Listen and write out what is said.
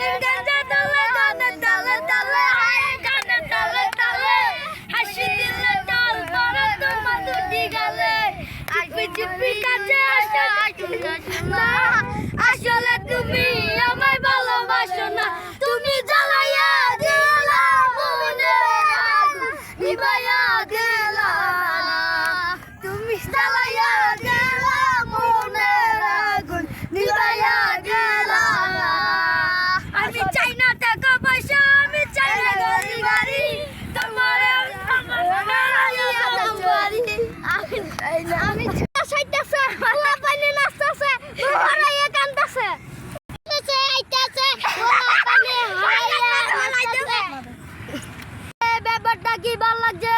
সারাদিন গাঞ্জা তালে গানের তালে তালে হায় গানের তালে তালে হাসি দিলে জল পড়ে তোমার দুটি গালে চুপি চুপি কাছে আসো না আসলে তুমি আমায় ভালোবাসো না তুমি জ্বালাইয়া দিলা মনে আগুন নিভাইয়া দিলা তুমি জ্বালাইয়া দিলা মনে আগুন নিভাইয়া দিলা আমি চাই না টাকা পয়সা আমি চাই না গাড়ি গাড়ি তোমার আমি সাইতেছে পোলা পানি নাচতেছে হারাইয়া কান্দতেছে আইতাছে পোলা পানি হারাইয়া নাচতেছে ব্যাপারটা কি ভালো লাগছে